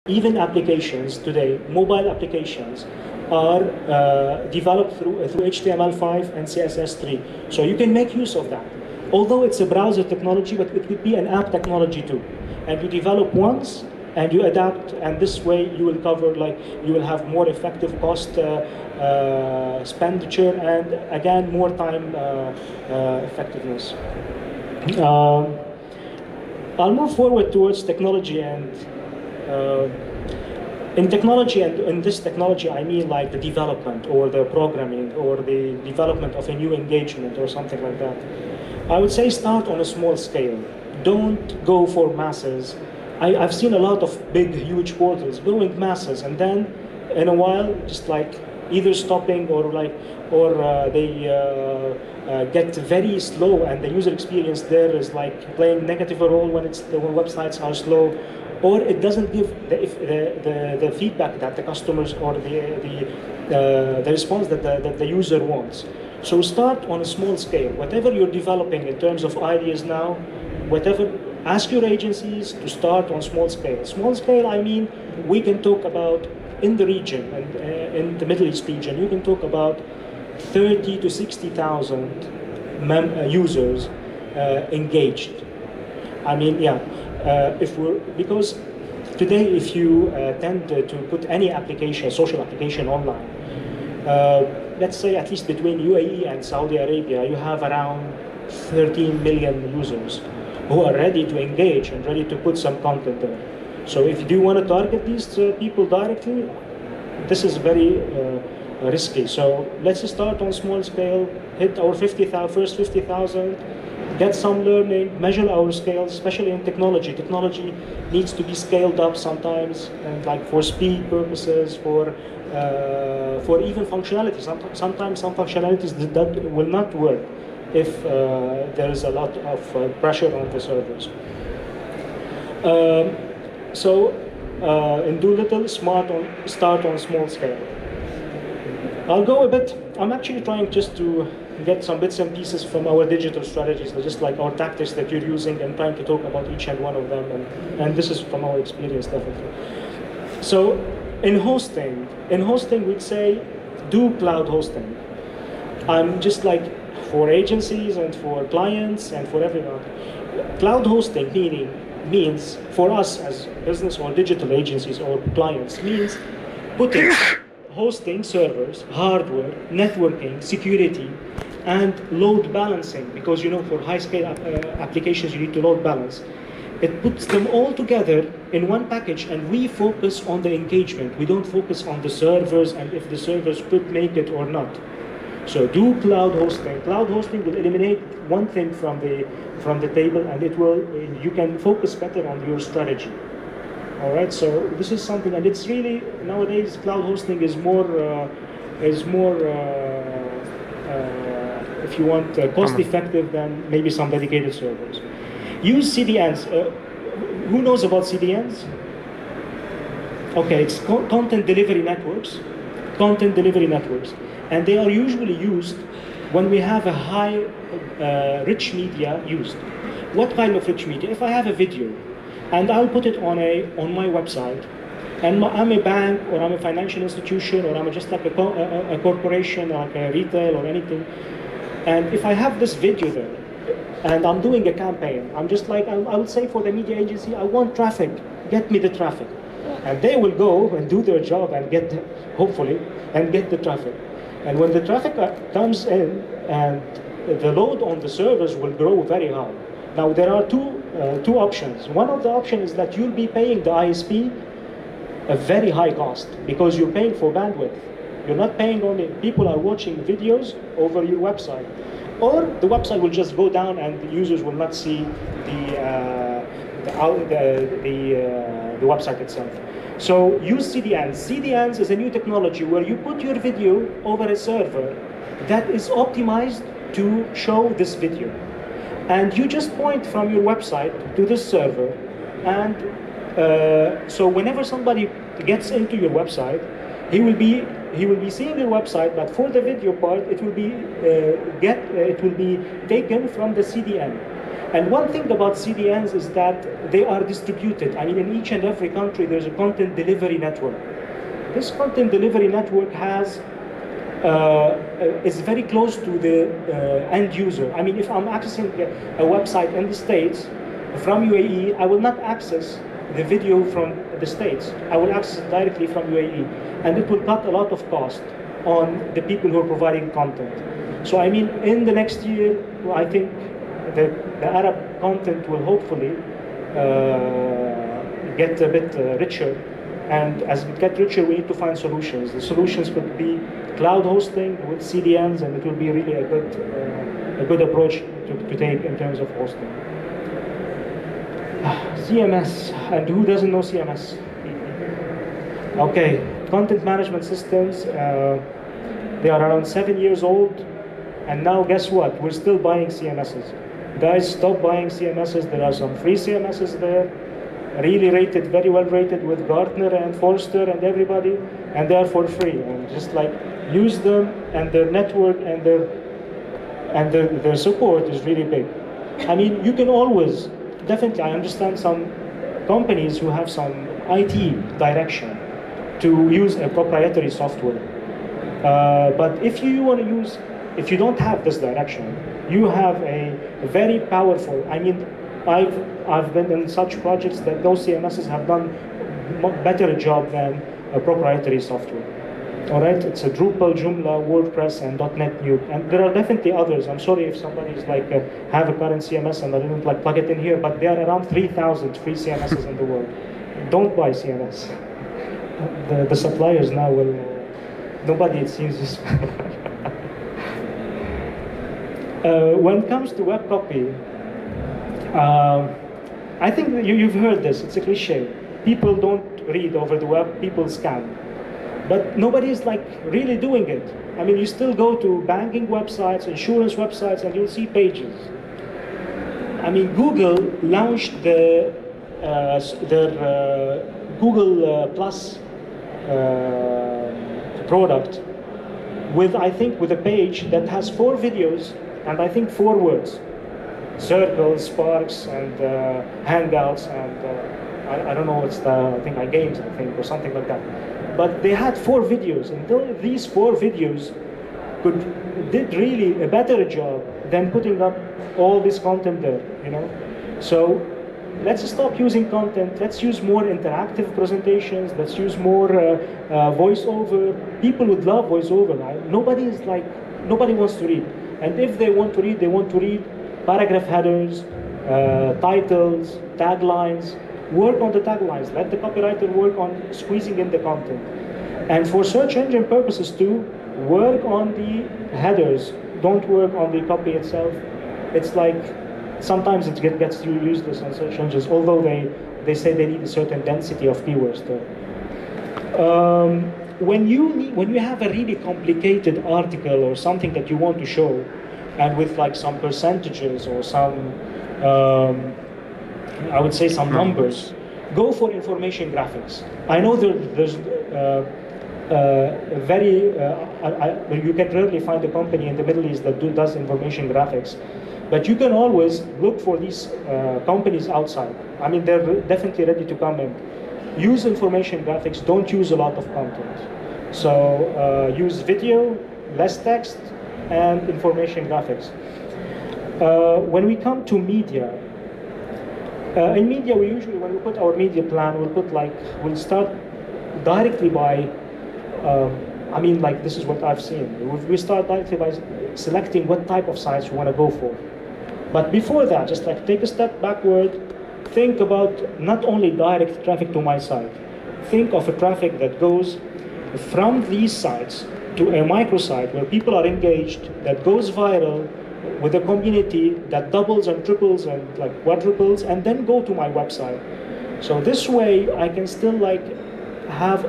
Even applications today, mobile applications, are developed through HTML5 and CSS3. So you can make use of that. Although it's a browser technology, but it could be an app technology too. And you develop once, and you adapt, and this way you will cover, like, you will have more effective cost expenditure, and again, more time effectiveness. I'll move forward towards technology, and in technology, and in this technology, I mean like the development or the programming or the development of a new engagement or something like that. I would say start on a small scale. Don't go for masses. I've seen a lot of big, huge portals going masses, and then in a while, just like either stopping or they get very slow, and the user experience there is like playing negative role when websites are slow, or it doesn't give the feedback that the customers or the response that the user wants. So start on a small scale. Whatever you're developing in terms of ideas now, ask your agencies to start on small scale. Small scale, I mean, we can talk about in the region, and in the Middle East region, you can talk about 30 to 60,000 users engaged. I mean, yeah, because today, if you tend to put any application, social application online, let's say at least between UAE and Saudi Arabia, you have around 13 million users who are ready to engage and ready to put some content there. So if you do want to target these people directly, this is very risky. So let's start on small scale, hit our first 50,000, get some learning, measure our scales, especially in technology. Technology needs to be scaled up sometimes, and like for speed purposes, for even functionality. Sometimes some functionalities that will not work if there is a lot of pressure on the servers. In Doolittle, start on small scale. I'll go a bit, I'm actually trying just to get some bits and pieces from our digital strategies, just like our tactics that you're using, and trying to talk about each and one of them, and this is from our experience, definitely. So in hosting we'd say do cloud hosting. I'm just like, for agencies and for clients and for everyone, cloud hosting means for us as business or digital agencies or clients, means putting hosting servers, hardware, networking, security, and load balancing, because for high-scale applications you need to load balance. It puts them all together in one package, and we focus on the engagement. We don't focus on the servers and if the servers could make it or not. So do cloud hosting. Cloud hosting will eliminate one thing from the table, and you can focus better on your strategy. All right. So this is something, and it's really nowadays cloud hosting is more if you want cost effective than maybe some dedicated servers. Use CDNs. Who knows about CDNs? Okay, it's content delivery networks. Content delivery networks. And they are usually used when we have a high rich media used. What kind of rich media? If I have a video and I'll put it on my website, and I'm a bank or I'm a financial institution or I'm just like a corporation or like a retail or anything, and if I have this video there and I'm doing a campaign, I'm just like, I would say for the media agency, I want traffic, get me the traffic. And they will go and do their job and hopefully get the traffic. And when the traffic comes in, and the load on the servers will grow very high. Now there are two options. One of the options is that you'll be paying the ISP a very high cost, because you're paying for bandwidth. You're not paying only, people are watching videos over your website. Or the website will just go down and the users will not see the website itself. So use CDNs. CDNs is a new technology where you put your video over a server that is optimized to show this video. And you just point from your website to this server, and so whenever somebody gets into your website, he will be seeing your website, but for the video part, it will be taken from the CDN. And one thing about CDNs is that they are distributed. I mean, in each and every country, there's a content delivery network. This content delivery network is very close to the end user. I mean, if I'm accessing a website in the States from UAE, I will not access the video from the States. I will access it directly from UAE. And it will cut a lot of cost on the people who are providing content. So I mean, in the next year, I think the Arab content will hopefully get a bit richer. And as we get richer, we need to find solutions. The solutions could be cloud hosting with CDNs, and it will be really a good approach to take in terms of hosting. CMS, and who doesn't know CMS? Okay, content management systems. They are around 7 years old, and now guess what? We're still buying CMSs. Guys, stop buying CMSs. There are some free CMSs there, really rated, very well rated with Gartner and Forrester and everybody, and they are for free. And just like use them, and their network and their support is really big. I mean, you can always, definitely, I understand some companies who have some IT direction to use a proprietary software. But if you want to use, if you don't have this direction, you have a very powerful, I mean, I've been in such projects that those CMSs have done better job than a proprietary software. All right, it's a Drupal, Joomla, WordPress, and .NET Nuke, and there are definitely others. I'm sorry if somebody is like have a current CMS and I didn't like plug it in here, but there are around 3,000 free CMSs in the world. Don't buy CMS. The suppliers now will. Nobody, it seems, is. When it comes to web copy, I think that you've heard this. It's a cliche. People don't read over the web. People scan. But nobody is like really doing it. I mean, you still go to banking websites, insurance websites, and you'll see pages. I mean, Google launched their Google Plus product with, I think, with a page that has 4 videos and I think 4 words: circles, sparks, and hangouts, and I don't know what's the, I think games, I think, or something like that. But they had 4 videos, and these 4 videos did really a better job than putting up all this content there, you know. So let's stop using content. Let's use more interactive presentations. Let's use more voiceover. People would love voiceover. Nobody wants to read. And if they want to read, they want to read paragraph headers, titles, taglines. Work on the taglines. Let the copywriter work on squeezing in the content. And for search engine purposes too, work on the headers. Don't work on the copy itself. It's like, sometimes it gets useless on search engines, although they say they need a certain density of keywords there. When you have a really complicated article or something that you want to show, and with like some percentages or some, I would say some numbers, go for information graphics. I know there's you can rarely find a company in the Middle East that does information graphics. But you can always look for these companies outside. I mean, they're definitely ready to come in. Use information graphics, don't use a lot of content. So use video, less text, and information graphics. When we come to media, in media, we usually, when we put our media plan, we'll start directly by, I mean, like, this is what I've seen. We start directly by selecting what type of sites we want to go for. But before that, just like take a step backward, think about not only direct traffic to my site. Think of a traffic that goes from these sites to a microsite where people are engaged, that goes viral with a community that doubles and triples and like quadruples, and then go to my website. So this way, I can still like have,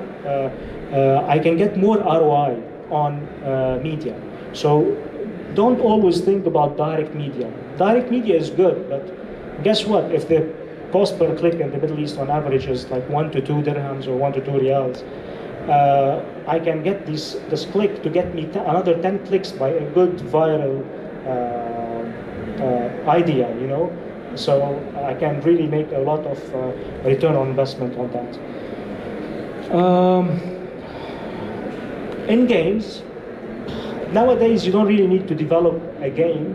I can get more ROI on media. So don't always think about direct media. Direct media is good, but guess what? If the cost per click in the Middle East on average is like 1 to 2 dirhams or 1 to 2 riyals, I can get this click to get me another 10 clicks by a good viral idea, you know. So I can really make a lot of return on investment on that. In games, nowadays you don't really need to develop a game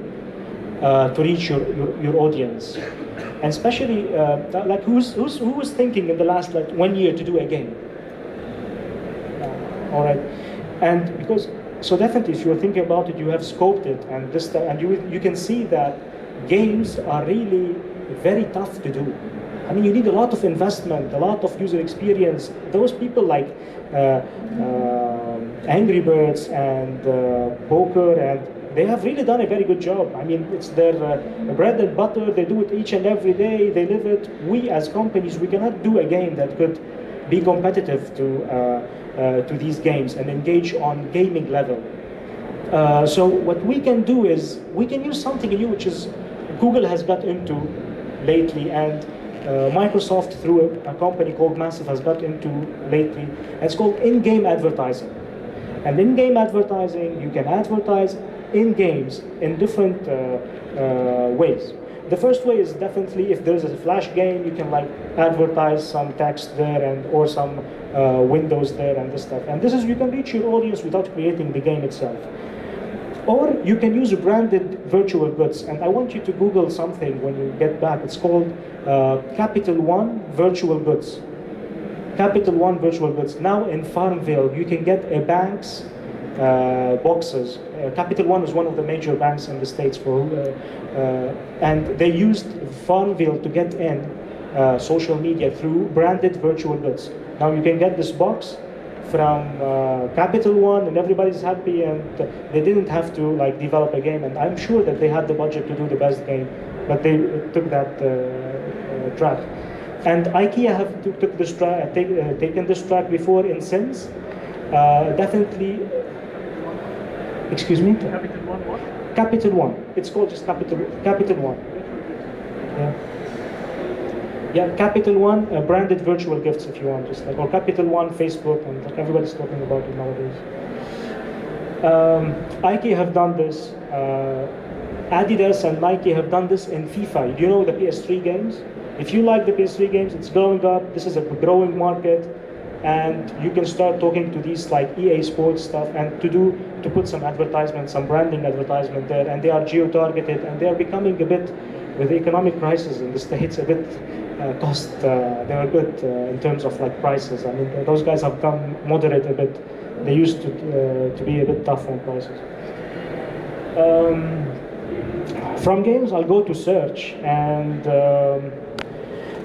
to reach your audience. And especially, like who was thinking in the last like 1 year to do a game? All right, and because so definitely, if you're thinking about it, you have scoped it, and this, and you can see that games are really very tough to do. I mean, you need a lot of investment, a lot of user experience. Those people like Angry Birds and Poker, and they have really done a very good job. I mean, it's their bread and butter. They do it each and every day. They live it. We as companies, we cannot do a game that could be competitive to these games and engage on gaming level. So what we can do is we can use something new, which is Google has got into lately, and Microsoft through a company called Massive has got into lately. It's called in-game advertising. And in-game advertising, you can advertise in games in different ways. The first way is definitely if there's a flash game, you can like advertise some text there and or some windows there and this stuff. And this is you can reach your audience without creating the game itself. Or you can use branded virtual goods. And I want you to Google something when you get back. It's called Capital One Virtual Goods. Capital One Virtual Goods. Now in Farmville, you can get a bank's boxes. Capital One is one of the major banks in the States, and they used Farmville to get in social media through branded virtual goods. Now you can get this box from Capital One, and everybody's happy, and they didn't have to like develop a game. And I'm sure that they had the budget to do the best game, but they took that track. And IKEA have taken this track before in Sims. Definitely. Excuse me? Capital One what? Capital One. It's called just Capital One. Yeah. Yeah, Capital One, branded virtual gifts if you want, just like, or Capital One Facebook, and like everybody's talking about it nowadays. IKEA have done this. Adidas and Nike have done this in FIFA. Do you know the PS3 games? If you like the PS3 games, it's growing up. This is a growing market. And you can start talking to these like EA Sports stuff and to put some advertisement, some branding advertisement there, and they are geo-targeted, and they are becoming a bit, with the economic crisis in the States, a bit cost, they are good in terms of like prices. I mean, those guys have come moderate a bit. They used to be a bit tough on prices. From games, I'll go to search, and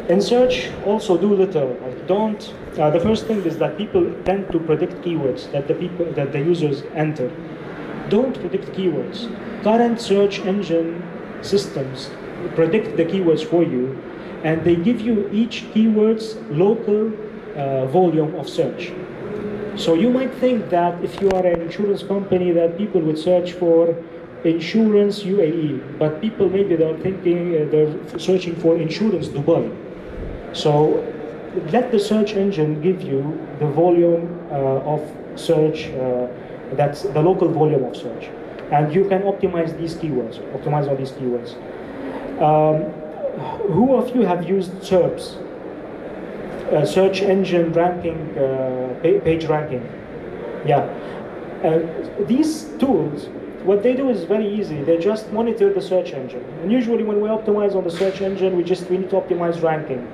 in search, also do little. Like don't. The first thing is that people tend to predict keywords that the users enter. Don't predict keywords. Current search engine systems predict the keywords for you, and they give you each keyword's local volume of search. So you might think that if you are an insurance company, that people would search for insurance UAE, but people maybe they're thinking they're searching for insurance Dubai. So let the search engine give you the volume of search, that's the local volume of search. And you can optimize these keywords, optimize all these keywords. Who of you have used SERPs? Search engine ranking, page ranking? Yeah. These tools, what they do is very easy. They just monitor the search engine. And usually when we optimize on the search engine, we need to optimize ranking.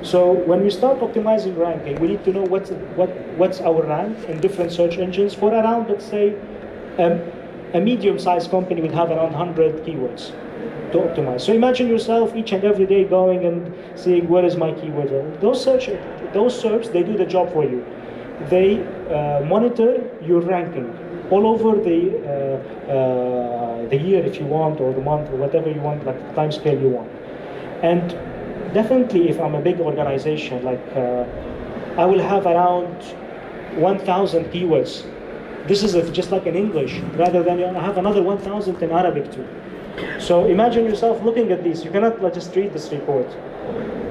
So when we start optimizing ranking, we need to know what's our rank in different search engines for around, let's say, a medium-sized company will have around 100 keywords to optimize. So imagine yourself each and every day going and seeing where is my keyword. Those SERPs, they do the job for you. They monitor your ranking all over the year if you want, or the month, or whatever you want, like the time scale you want. And definitely, if I'm a big organization, like I will have around 1,000 keywords. This is just like in English, rather than I have another 1,000 in Arabic too. So imagine yourself looking at these. You cannot just read this report.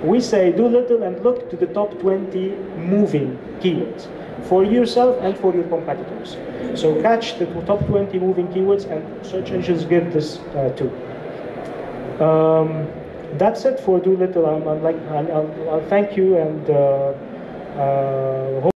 We say do little and look to the top 20 moving keywords for yourself and for your competitors. So catch the top 20 moving keywords, and search engines give this too. that's it for Doolittle. I'll thank you and